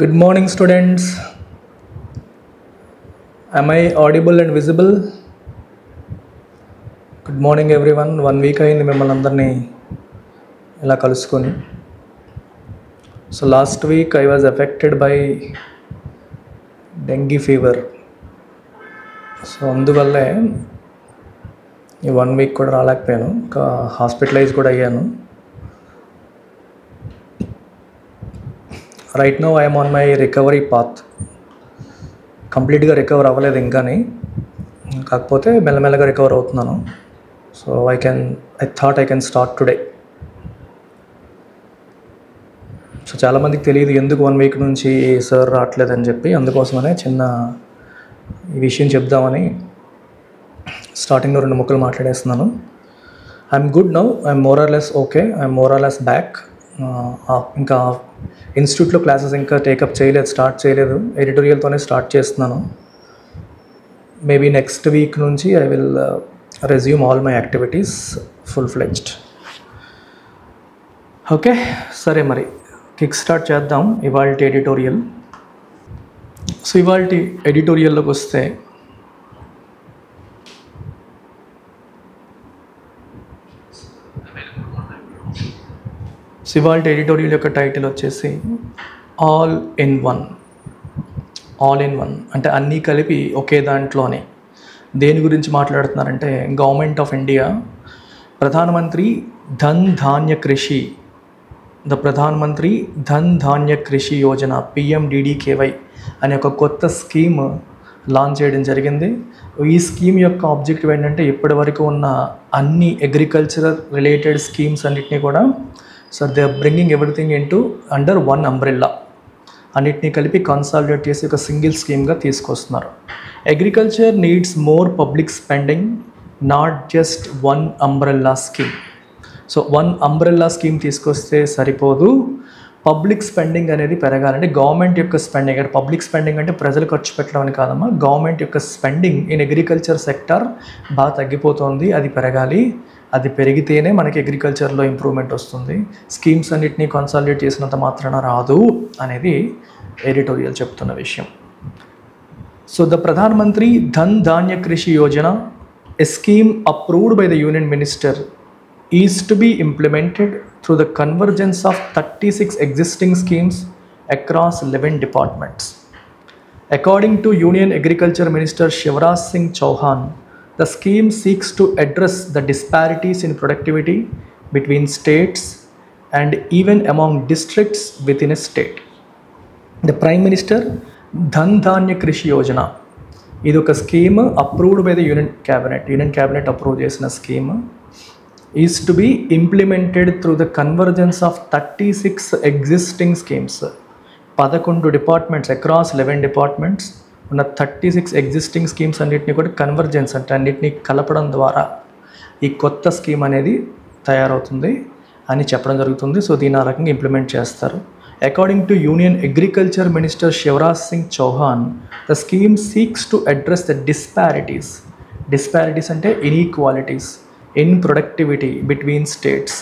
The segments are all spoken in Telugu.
Good morning, students. Am I audible and visible? Good morning, everyone. 1 week అయింది మిమ్మల్ని అందరినీ ఇలా కలుసుకొని. So last week I was affected by dengue fever. So అందువల్లే ఈ 1 week కూడా రాలేకపోయాను, ఇంకా హాస్పిటలైజ్ కూడా అయ్యాను. Right now I'm on my recovery path. కంప్లీట్గా రికవర్ అవ్వలేదు ఇంకాని, కాకపోతే మెల్లమెల్లగా రికవర్ అవుతున్నాను. So I thought I can start today. So చాలామందికి తెలియదు ఎందుకు 1 week నుంచి సార్ రావట్లేదని చెప్పి, అందుకోసమనే చిన్న ఈ విషయం చెప్దామని స్టార్టింగ్లో 2 ముక్కలు మాట్లాడేస్తున్నాను. I'm good now, I'm more or less okay, I'm more or less back. ఇంకా ఇన్స్టిట్యూట్లో క్లాసెస్ ఇంకా టేకప్ చేయలేదు, స్టార్ట్ చేయలేదు, ఎడిటోరియల్తోనే స్టార్ట్ చేస్తున్నాను. మేబీ నెక్స్ట్ వీక్ నుంచి I will resume all my activities full fledged. Okay, సరే మరి కిక్ స్టార్ట్ చేద్దాం ఇవాళ ఎడిటోరియల్. సో ఇవాళ ఎడిటోరియల్లోకి వస్తే ఇవాళ ఎడిటోరియల్ యొక్క టైటిల్ వచ్చేసి all in one. All in one అంటే అన్నీ కలిపి ఒకే దాంట్లోనే. దేని గురించి మాట్లాడుతున్నారంటే, గవర్నమెంట్ ఆఫ్ ఇండియా ప్రధానమంత్రి ధన్ ధాన్య కృషి, ప్రధానమంత్రి ధన్ ధాన్య కృషి యోజన PMDDKY అనే ఒక కొత్త స్కీమ్ లాంచ్ చేయడం జరిగింది. ఈ స్కీమ్ యొక్క ఆబ్జెక్టివ్ ఏంటంటే, ఇప్పటి వరకు ఉన్న అన్ని అగ్రికల్చరల్ రిలేటెడ్ స్కీమ్స్ అన్నిటినీ కూడా they are bringing everything into under one umbrella. అన్నిటినీ కలిపి కన్సాలిడేట్ చేసి ఒక సింగిల్ స్కీమ్గా తీసుకొస్తున్నారు. Agriculture needs more public spending, not just one umbrella scheme. So one umbrella scheme తీసుకొస్తే సరిపోదు, పబ్లిక్ స్పెండింగ్ అనేది పెరగాలంటే గవర్నమెంట్ యొక్క స్పెండింగ్, అంటే పబ్లిక్ స్పెండింగ్ అంటే ప్రజలు ఖర్చు పెట్టడం అని కాదమ్మా, గవర్నమెంట్ యొక్క స్పెండింగ్ ఇన్ అగ్రికల్చర్ సెక్టర్ బాగా తగ్గిపోతుంది, అది పెరగాలి. అది పెరిగితేనే మనకి అగ్రికల్చర్లో ఇంప్రూవ్మెంట్ వస్తుంది. స్కీమ్స్ అన్నిటినీ కన్సాలిడేట్ చేసినంత మాత్రాన రాదు అనేది ఎడిటోరియల్ చెప్తున్న విషయం. సో ద ప్రధానమంత్రి ధన్ ధాన్య కృషి యోజన, ఎ scheme approved by the union minister, is to be implemented through the convergence of 36 existing schemes across 11 departments. According to Union Agriculture Minister Shivraj Singh Chauhan, the scheme seeks to address the disparities in productivity between states and even among districts within a state. The Prime Minister Dhan Dhanya Krishi Yojana, ఇది ఒక scheme approved by the union cabinet approve చేసిన scheme, is to be implemented through the convergence of 36 existing schemes. 11 departments across 11 departments ఉన్న 36 ఎగ్జిస్టింగ్ స్కీమ్స్ అన్నిటిని కూడా కన్వర్జెన్స్ అంటే అన్నిటినీ కలపడం ద్వారా ఈ కొత్త స్కీమ్ అనేది తయారవుతుంది అని చెప్పడం జరుగుతుంది. సో దీని ఆ రకంగా ఇంప్లిమెంట్ చేస్తారు. According to union agriculture minister Shivraj Singh Chouhan, the scheme seeks to address the disparities అంటే inequalities in productivity between states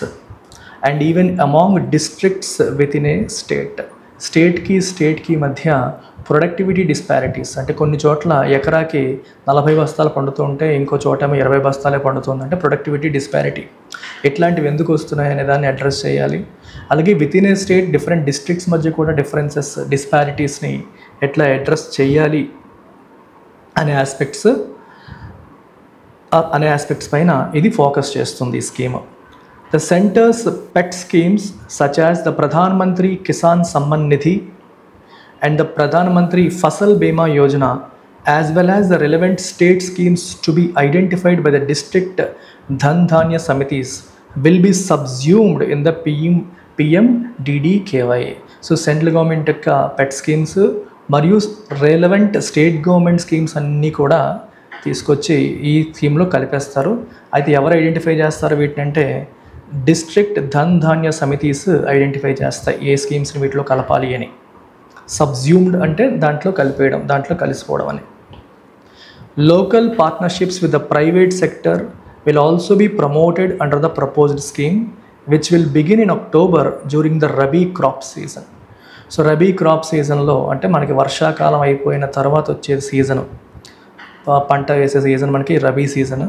and even among districts within a state. స్టేట్కి మధ్య ప్రొడక్టివిటీ డిస్పారిటీస్ అంటే కొన్ని చోట్ల ఎకరాకి 40 బస్తాలు పండుతూ ఉంటే ఇంకో చోట 20 బస్తాలే పండుతుంది, అంటే ప్రొడక్టివిటీ డిస్పారిటీ. ఇట్లాంటివి ఎందుకు వస్తున్నాయి అనే దాన్ని అడ్రస్ చేయాలి. అలాగే with in a state different districts మధ్య కూడా డిస్పారిటీస్ని ఎట్లా అడ్రస్ చేయాలి అనే ఆస్పెక్ట్స్ పైన ఇది ఫోకస్ చేస్తుంది ఈ scheme. The centre's pet schemes such as the Pradhan Mantri Kisan Samman Nidhi and the Pradhan Mantri Fasal Bima Yojana as well as the relevant state schemes to be identified by the district Dhan Dhaanya samitis will be subsumed in the PMDDKY. So central government యొక్క పెట్ స్కీమ్స్ మరియు రిలవెంట్ స్టేట్ గవర్నమెంట్ స్కీమ్స్ అన్నీ కూడా తీసుకొచ్చి ఈ స్కీమ్లో కలిపేస్తారు. అయితే ఎవరు ఐడెంటిఫై చేస్తారు వీటిని అంటే డిస్ట్రిక్ట్ ధన్ ధాన్య సమితీస్ ఐడెంటిఫై చేస్తాయి ఏ స్కీమ్స్ని వీటిలో కలపాలి అని. సబ్జ్యూమ్డ్ అంటే దాంట్లో కలిపేయడం, దాంట్లో కలిసిపోవడం అని. Local partnerships with the private sector will also be promoted under the proposed scheme which will begin in October during the rabi crop season. So rabi crop సీజన్లో అంటే మనకి వర్షాకాలం అయిపోయిన తర్వాత వచ్చే సీజను, పంట వేసే సీజన్ మనకి రబీ సీజన్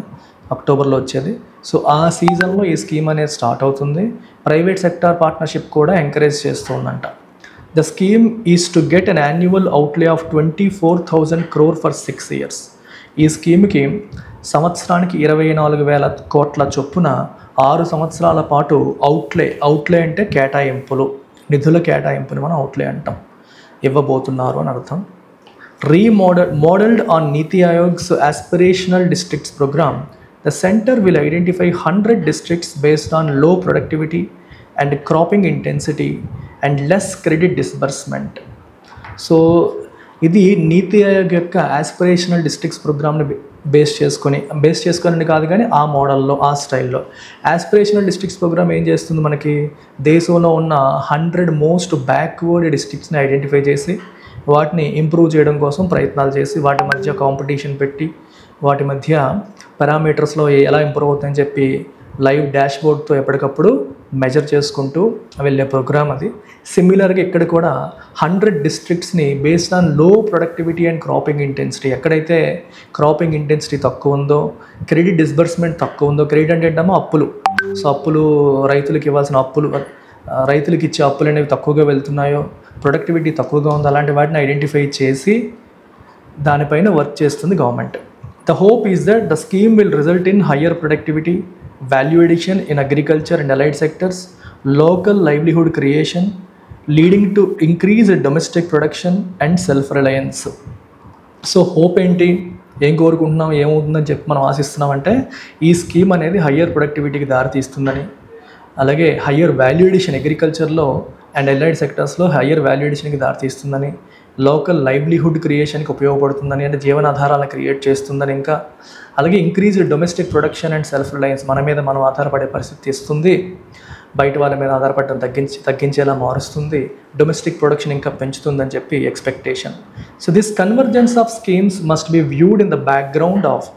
అక్టోబర్లో వచ్చేది. సో ఆ సీజన్లో ఈ స్కీమ్ అనేది స్టార్ట్ అవుతుంది. ప్రైవేట్ సెక్టార్ పార్ట్నర్షిప్ కూడా ఎంకరేజ్ చేస్తుందంట. The scheme is to get an annual అవుట్లే of 24,000 crore for 6 years. ఈ స్కీమ్కి సంవత్సరానికి 24,000 కోట్ల చొప్పున 6 సంవత్సరాల పాటు అవుట్లే అంటే కేటాయింపులు, నిధుల కేటాయింపుని మనం అవుట్లే అంటాం, ఇవ్వబోతున్నారు అని అర్థం. Modeled on Niti Ayog's aspirational districts program, the center will identify 100 districts based on low productivity and cropping intensity and less credit disbursement. So ఇది నీతి ఆయోగ్ యొక్క ఆస్పిరేషనల్ డిస్ట్రిక్ట్స్ ప్రోగ్రామ్ని బేస్ చేసుకొని కాదు కానీ ఆ మోడల్లో, ఆ స్టైల్లో. ఆస్పిరేషనల్ డిస్ట్రిక్ట్స్ ప్రోగ్రామ్ ఏం చేస్తుంది, మనకి దేశంలో ఉన్న 100 మోస్ట్ బ్యాక్వర్డ్ డిస్ట్రిక్ట్స్ని ఐడెంటిఫై చేసి వాటిని ఇంప్రూవ్ చేయడం కోసం ప్రయత్నాలు చేసి వాటి మధ్య కాంపిటీషన్ పెట్టి వాటి మధ్య పారామీటర్స్లో ఎలా ఇంప్రూవ్ అవుతాయని చెప్పి లైవ్ డాష్బోర్డ్తో ఎప్పటికప్పుడు మెజర్ చేసుకుంటూ వెళ్ళే ప్రోగ్రామ్ అది. సిమిలర్గా ఇక్కడ కూడా 100 డిస్ట్రిక్ట్స్ని బేస్డ్ ఆన్ లో ప్రొడక్టివిటీ అండ్ క్రాపింగ్ ఇంటెన్సిటీ, ఎక్కడైతే క్రాపింగ్ ఇంటెన్సిటీ తక్కువ ఉందో, క్రెడిట్ డిస్బర్స్మెంట్ తక్కువ ఉందో, క్రెడిట్ అంటే ఏంటమ్మో అప్పులు, సో అప్పులు రైతులకు ఇవ్వాల్సిన అప్పులు, రైతులకు ఇచ్చే అప్పులు అనేవి తక్కువగా వెళ్తున్నాయో, ప్రొడక్టివిటీ తక్కువగా ఉందో, అలాంటి వాటిని ఐడెంటిఫై చేసి దానిపైన వర్క్ చేస్తుంది government. The hope is that the scheme will result in higher productivity, value addition in agriculture and allied sectors, local livelihood creation, leading to increased domestic production and self-reliance. So hope ఏంటి, ఏం కోరుకుంటున్నాం, ఏమవుతుందని చెప్పి మనం ఆశిస్తున్నామంటే ఈ స్కీమ్ అనేది హయ్యర్ ప్రొడక్టివిటీకి దారితీస్తుందని, అలాగే హయ్యర్ వాల్యూ ఎడిషన్ అగ్రికల్చర్లో అండ్ అలైడ్ సెక్టర్స్లో హయ్యర్ వాల్యూ ఎడిషన్కి దారితీస్తుందని, లోకల్ లైవ్లీహుడ్ క్రియేషన్కి ఉపయోగపడుతుందని, అంటే జీవనాధారాలను క్రియేట్ చేస్తుందని, ఇంకా అలాగే increased domestic production and self Reliance, మన మీద మనం ఆధారపడే పరిస్థితి ఇస్తుంది, బయట వాళ్ళ మీద ఆధారపడడం తగ్గించేలా మారుస్తుంది, డొమెస్టిక్ ప్రొడక్షన్ ఇంకా పెంచుతుందని చెప్పి expectation. So this convergence of schemes must be viewed in the background of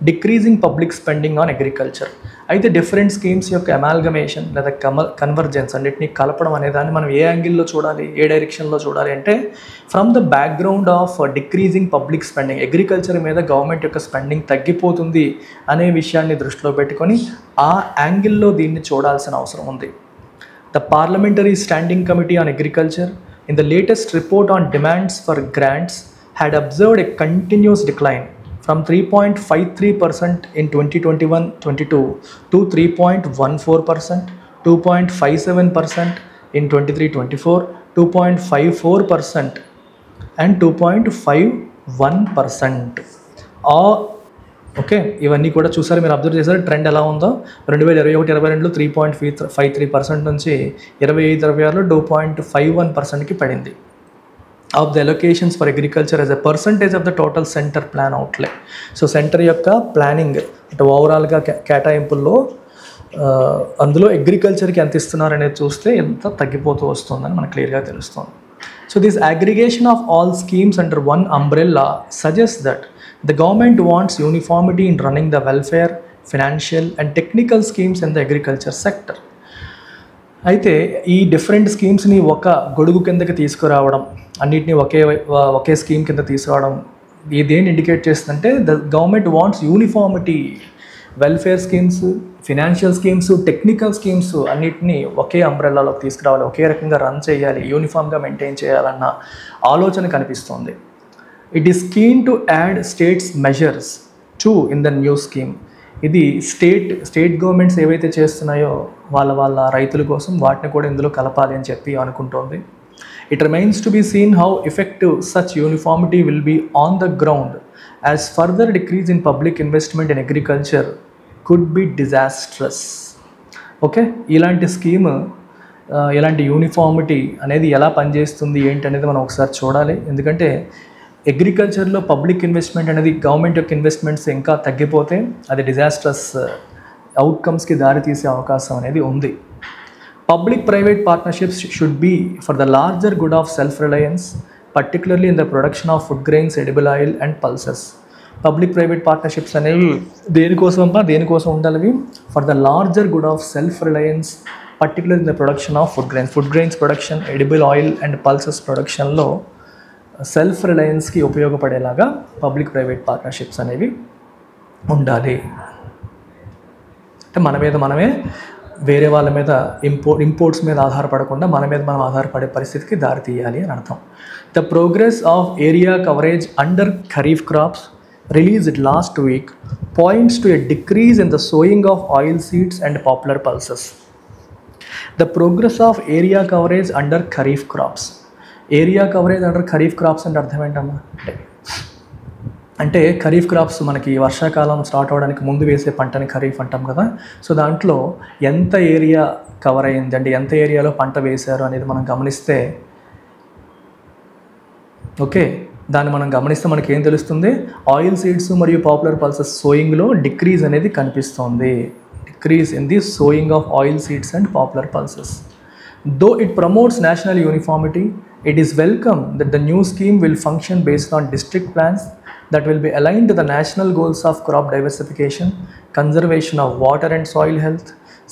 decreasing public spending on agriculture. అయితే డిఫరెంట్ స్కీమ్స్ యొక్క అమాల్గమేషన్ లేదా కన్వర్జెన్స్ అన్నిటినీ కలపడం అనే దాన్ని మనం ఏ యాంగిల్లో చూడాలి, ఏ డైరెక్షన్లో చూడాలి అంటే from the background of decreasing public spending, agriculture మీద గవర్నమెంట్ యొక్క స్పెండింగ్ తగ్గిపోతుంది అనే విషయాన్ని దృష్టిలో పెట్టుకొని ఆ యాంగిల్లో దీన్ని చూడాల్సిన అవసరం ఉంది. The parliamentary standing committee on agriculture in the latest report on demands for grants had observed a continuous decline from 3.53% in 2021-22 to 3.14%, 2.57% in 23-24, 2.54% and 2.51%. Okay, ఇవన్నీ కూడా చూసారు, మీరు అబ్జర్వ్ చేశారు ట్రెండ్ ఎలా ఉందో. 2021-22లో 3.53% నుంచి 25-26లో 2.51%కి పడింది. Of the allocations for agriculture as a percentage of the total center plan outlay. So centre యొక్క ప్లానింగ్ అంటే ఓవరాల్గా కేటాయింపుల్లో అందులో అగ్రికల్చర్కి ఎంత ఇస్తున్నారు అనేది చూస్తే ఎంత తగ్గిపోతూ వస్తుందని మనకు క్లియర్గా తెలుస్తుంది. So this aggregation of all schemes under one umbrella suggest that the government wants uniformity in running the welfare, financial and technical schemes in the agriculture sector. అయితే ఈ డిఫరెంట్ స్కీమ్స్ని ఒక గొడుగు కిందకి తీసుకురావడం, అన్నిటినీ ఒకే స్కీమ్ కింద తీసుకురావడం, ఇదేం ఇండికేట్ చేస్తుందంటే the government wants uniformity, welfare schemes, financial schemes, technical schemes అన్నిటినీ ఒకే అంబ్రెల్లాలోకి తీసుకురావాలి, ఒకే రకంగా రన్ చేయాలి, యూనిఫామ్గా మెయింటైన్ చేయాలన్న ఆలోచన కనిపిస్తుంది. It is keen to add states measures to in the new scheme. ఇది స్టేట్ గవర్నమెంట్స్ ఏవైతే చేస్తున్నాయో వాళ్ళ రైతుల కోసం వాటిని కూడా ఇందులో కలపాలి అని చెప్పి అనుకుంటోంది. It remains to be seen how effective such uniformity will be on the ground as further decrease in public investment in agriculture could be disastrous. Okay, ఇలాంటి స్కీమ్, ఇలాంటి యూనిఫార్మిటీ అనేది ఎలా పనిచేస్తుంది ఏంటి అనేది మనం ఒకసారి చూడాలి. ఎందుకంటే అగ్రికల్చర్లో పబ్లిక్ ఇన్వెస్ట్మెంట్ అనేది గవర్నమెంట్ యొక్క ఇన్వెస్ట్మెంట్స్ ఇంకా తగ్గిపోతే అది డిజాస్ట్రస్ అవుట్కమ్స్కి దారితీసే అవకాశం అనేది ఉంది. Public private partnerships should be for the larger good of self reliance, particularly in the production of food grains, edible oil and pulses. Public private partnerships అనేవి దేనికోసం ఉండాలి? For the larger good of self reliance particular in the production of food grains production, edible oil and pulses ప్రొడక్షన్లో సెల్ఫ్ రిలయన్స్కి ఉపయోగపడేలాగా పబ్లిక్ ప్రైవేట్ పార్ట్నర్షిప్స్ అనేవి ఉండాలి. అంటే మన మీద మనమే వేరే వాళ్ళ మీద ఇంపోర్ట్స్ మీద ఆధారపడకుండా మన మీద మనం ఆధారపడే పరిస్థితికి దారి తీయాలి అని అర్థం. The progress of area coverage under kharif crops released last week points to a decrease in the sowing of oil seeds and poplar pulses. The progress of area coverage under kharif crops. Area coverage under kharif crops అంటే అర్థం ఏంటమ్మా అంటే ఖరీఫ్ క్రాప్స్ మనకి వర్షాకాలం స్టార్ట్ అవ్వడానికి ముందు వేసే పంటని ఖరీఫ్ అంటాం కదా. సో దాంట్లో ఎంత ఏరియా కవర్ అయ్యింది అంటే ఎంత ఏరియాలో పంట వేశారు అనేది మనం గమనిస్తే ఓకే, దాన్ని మనం గమనిస్తే మనకి ఏం తెలుస్తుంది, ఆయిల్ సీడ్స్ మరియు పాపులర్ పల్సెస్ సోయింగ్లో డిక్రీజ్ అనేది కనిపిస్తుంది. Decrease in the sowing of oil seeds and popular pulses. Though it promotes national uniformity, it is welcome that the new scheme will function based on district plans that will be aligned to the national goals of crop diversification, conservation of water and soil health,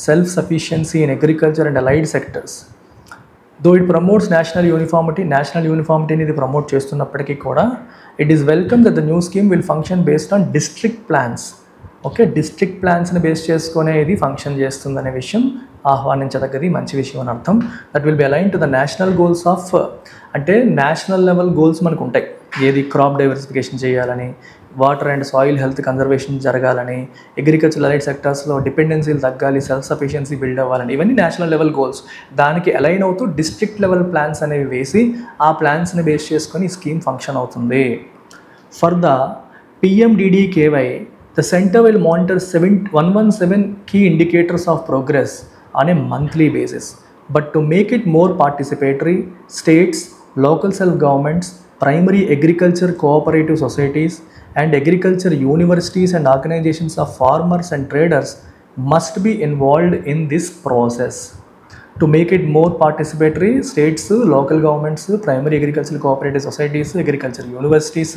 self-sufficiency in agriculture and allied sectors. Though it promotes national uniformity అనేది ప్రమోట్ చేస్తున్నప్పటికీ కూడా it is welcome that the new scheme will function based on district plans. Okay, district ప్లాన్స్ని బేస్ చేసుకునే ఇది ఫంక్షన్ చేస్తుందనే విషయం ఆహ్వానించదగ్గది, మంచి విషయం అని అర్థం. That will be align to the national goals of, అంటే నేషనల్ లెవెల్ గోల్స్ మనకు ఉంటాయి. ఏది క్రాప్ డైవర్సిఫికేషన్ చేయాలని, water and soil health conservation జరగాలని, అగ్రికల్చర్ అలైడ్ సెక్టర్స్లో డిపెండెన్సీలు తగ్గాలి, సెల్ఫ్ సఫిషియన్సీ బిల్డ్ అవ్వాలని, ఇవన్నీ నేషనల్ లెవెల్ గోల్స్. దానికి అలైన్ అవుతూ డిస్ట్రిక్ట్ లెవెల్ ప్లాన్స్ అనేవి వేసి ఆ ప్లాన్స్ని బేస్ చేసుకొని ఈ స్కీమ్ ఫంక్షన్ అవుతుంది. For the PMDDKY, the center will monitor 117 key indicators of progress on a monthly basis. But to make it more participatory, states, local self-governments, primary agriculture cooperative societies, and agriculture universities and organizations of farmers and traders must be involved in this process. To make it more participatory, states, local governments, primary agriculture cooperative societies, agriculture universities,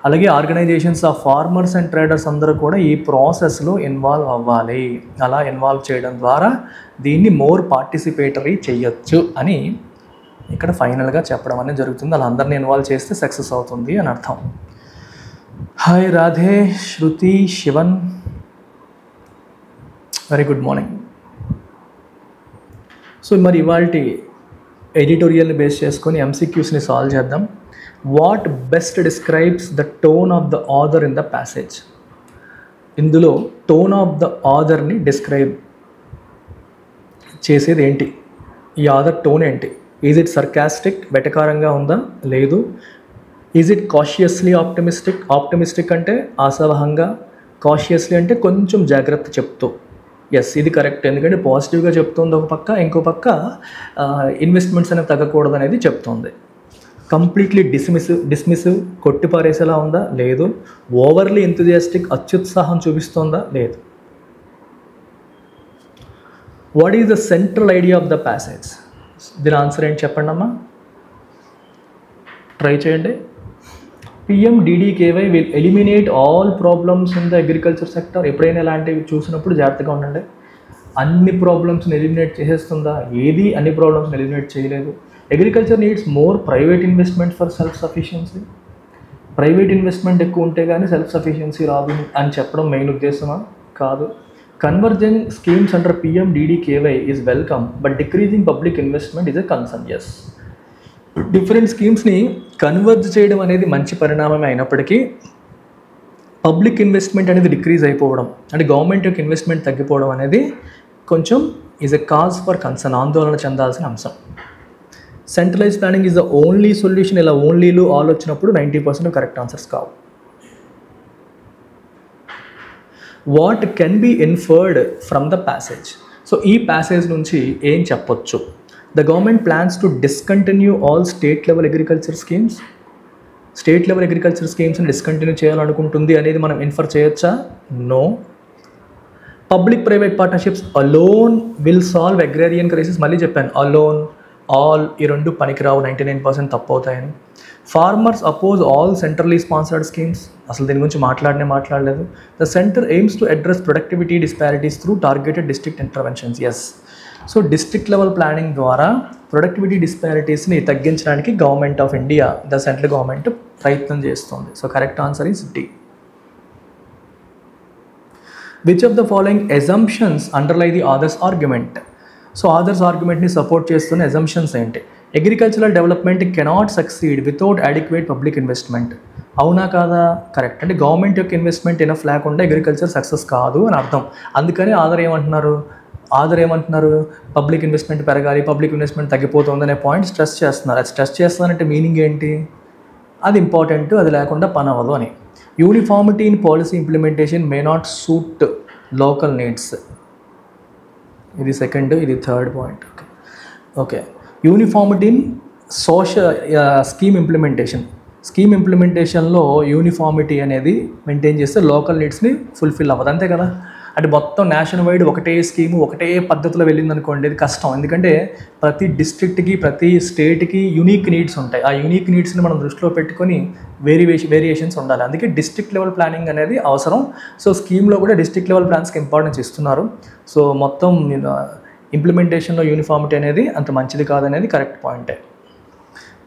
అలాగే organisations of farmers and traders అందరూ కూడా ఈ ప్రాసెస్లో ఇన్వాల్వ్ అవ్వాలి. అలా ఇన్వాల్వ్ చేయడం ద్వారా దీన్ని మోర్ పార్టిసిపేటరీ చేయొచ్చు అని ఇక్కడ ఫైనల్గా చెప్పడం అనేది జరుగుతుంది. అలా అందరినీ ఇన్వాల్వ్ చేస్తే సక్సెస్ అవుతుంది అని అర్థం. Hi Radhe, Shruti, Sivan, very good morning. So మరి ఇవాళ ఎడిటోరియల్ని బేస్ చేసుకొని MCQస్ని సాల్వ్ చేద్దాం. What best describes the tone of the author in the passage. ఇందులో టోన్ ఆఫ్ ద ఆథర్ని డిస్క్రైబ్ చేసేది ఏంటి, ఈ ఆథర్ టోన్ ఏంటి? ఈజ్ ఇట్ సర్కాస్టిక్, వెటకారంగా ఉందా? లేదు. Is it cautiously optimistic, optimistic అంటే ఆశావహంగా, కాషియస్లీ అంటే కొంచెం జాగ్రత్త చెప్తూ. ఎస్, ఇది కరెక్ట్, ఎందుకంటే పాజిటివ్గా చెప్తుంది ఒక పక్క, ఇంకో పక్క ఇన్వెస్ట్మెంట్స్ అనేవి తగ్గకూడదు అనేది చెప్తుంది. కంప్లీట్లీ డిస్మిసివ్, కొట్టిపారేసేలా ఉందా? లేదు. ఓవర్లీ ఎంతూజియాస్టిక్, అత్యుత్సాహం చూపిస్తుందా? లేదు. What is the central idea of the passage? దీని ఆన్సర్ ఏంటి చెప్పండి అమ్మా, ట్రై చేయండి. PMDDKY will eliminate all problems in the agriculture sector. ఎప్పుడైనా ఇలాంటివి చూసినప్పుడు జాగ్రత్తగా ఉండండి. అన్ని ప్రాబ్లమ్స్ని ఎలిమినేట్ చేసేస్తుందా? ఏది అన్ని ప్రాబ్లమ్స్ని ఎలిమినేట్ చేయలేదు. Agriculture needs more private investment for self sufficiency. Private investment ఎక్కువ ఉంటే కానీ సెల్ఫ్ సఫిషియన్సీ రాదు అని చెప్పడం మెయిన్ ఉద్దేశమా? కాదు. Convergent schemes under PMDDKY is welcome, but decreasing public investment is a concern. Yes, different స్కీమ్స్ని కన్వర్జ్ చేయడం అనేది మంచి పరిణామమే అయినప్పటికీ పబ్లిక్ ఇన్వెస్ట్మెంట్ అనేది డిక్రీజ్ అయిపోవడం, అంటే గవర్నమెంట్ యొక్క ఇన్వెస్ట్మెంట్ తగ్గిపోవడం అనేది కొంచెం is a cause for concern, ఆందోళన చెందాల్సిన అంశం. Centralize planning is the only solution. ఇలా ఓన్లీలు ఆల్ వచ్చినప్పుడు 90% కరెక్ట్ ఆన్సర్స్ కావు. What can be inferred from the passage? So ఈ ప్యాసేజ్ నుంచి ఏం చెప్పొచ్చు? The government plans to discontinue all state level agriculture schemes. State level agriculture స్కీమ్స్ని డిస్కంటిన్యూ చేయాలనుకుంటుంది అనేది మనం ఇన్ఫర్ చేయొచ్చా? No. Public private partnerships alone will solve agrarian crisis. మళ్ళీ చెప్పాను, అలోన్, ఆల్ ఈ రెండు పనికిరావు, 99% తప్పు అవుతాయని. Farmers oppose all centrally sponsored schemes. అసలు దీని గురించి మాట్లాడలేదు. The centre aims to address productivity disparities through targeted district interventions. Yes, so district level planning ద్వారా ప్రొడక్టివిటీ డిస్పారిటీస్ని తగ్గించడానికి government of India, the central government ప్రయత్నం చేస్తుంది. So correct answer is D. Which of the following assumptions underlie the author's argument? So author's ఆర్గ్యుమెంట్ని సపోర్ట్ చేస్తున్న అజంప్షన్స్ ఏంటి? Agricultural development cannot succeed without adequate public investment. అవునా కాదా? కరెక్ట్. అంటే గవర్నమెంట్ యొక్క ఇన్వెస్ట్మెంట్ ఎనఫ్ లేకుండా అగ్రికల్చర్ సక్సెస్ కాదు అని అర్థం. అందుకని ఆథర్ ఏమంటున్నారు పబ్లిక్ ఇన్వెస్ట్మెంట్ పెరగాలి, పబ్లిక్ ఇన్వెస్ట్మెంట్ తగ్గిపోతుంది అనే పాయింట్ స్ట్రెస్ చేస్తున్నారు. అది స్ట్రెస్ చేస్తున్నారంటే మీనింగ్ ఏంటి? అది ఇంపార్టెంట్, అది లేకుండా పని అవ్వదు అని. Uniformity in policy implementation may not suit local needs. ఇది సెకండ్, ఇది third point. Okay. Uniformity in scheme ఇంప్లిమెంటేషన్లో యూనిఫార్మిటీ అనేది మెయింటైన్ చేస్తే లోకల్ నీడ్స్ని ఫుల్ఫిల్ అవ్వదు, అంతే కదా. అంటే మొత్తం నేషన్ వైడ్ ఒకటే స్కీము ఒకటే పద్ధతిలో వెళ్ళిందనుకోండి, ఇది కష్టం. ఎందుకంటే ప్రతి డిస్ట్రిక్ట్కి ప్రతి స్టేట్కి యూనిక్ నీడ్స్ ఉంటాయి. ఆ యూనిక్ నీడ్స్ని మనం దృష్టిలో పెట్టుకొని వేరియేషన్స్ ఉండాలి. అందుకే డిస్ట్రిక్ట్ లెవెల్ ప్లానింగ్ అనేది అవసరం. సో స్కీమ్లో కూడా డిస్ట్రిక్ట్ లెవెల్ ప్లాన్స్కి ఇంపార్టెన్స్ ఇస్తున్నారు. సో మొత్తం ఇంప్లిమెంటేషన్లో యూనిఫార్మిటీ అనేది అంత మంచిది కాదనేది కరెక్ట్ పాయింటే.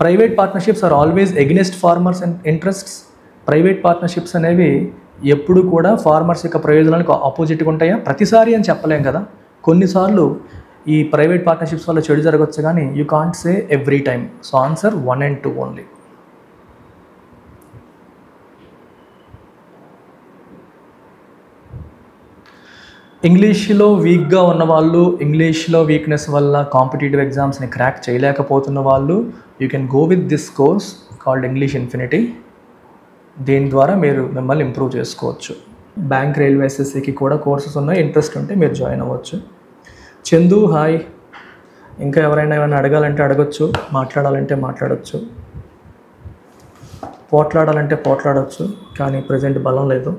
Private partnerships are always against farmers and interests. Private partnerships అనేవి ఎప్పుడు కూడా ఫార్మర్స్ యొక్క ప్రయోజనాలకు ఆపోజిట్గా ఉంటాయా? ప్రతిసారి అని చెప్పలేం కదా. కొన్నిసార్లు ఈ ప్రైవేట్ పార్ట్నర్షిప్స్ వల్ల చెడు జరగవచ్చు, కానీ you can't say every time. So answer 1 and 2 only. ఇంగ్లీష్లో వీక్గా ఉన్నవాళ్ళు, ఇంగ్లీష్లో వీక్నెస్ వల్ల కాంపిటేటివ్ ఎగ్జామ్స్ని క్రాక్ చేయలేకపోతున్న వాళ్ళు, you can go with this course called English infinity. దీని ద్వారా మీరు మిమ్మల్ని ఇంప్రూవ్ చేసుకోవచ్చు. బ్యాంక్, రైల్వే, ఎస్ఎస్సికి కూడా కోర్సెస్ ఉన్నాయి. ఇంట్రెస్ట్ ఉంటే మీరు జాయిన్ అవ్వచ్చు. చందు హాయ్. ఇంకా ఎవరైనా ఏమైనా అడగాలంటే అడగచ్చు, మాట్లాడాలంటే మాట్లాడచ్చు, పోట్లాడాలంటే పోట్లాడవచ్చు, కానీ ప్రజెంట్ బలం లేదు.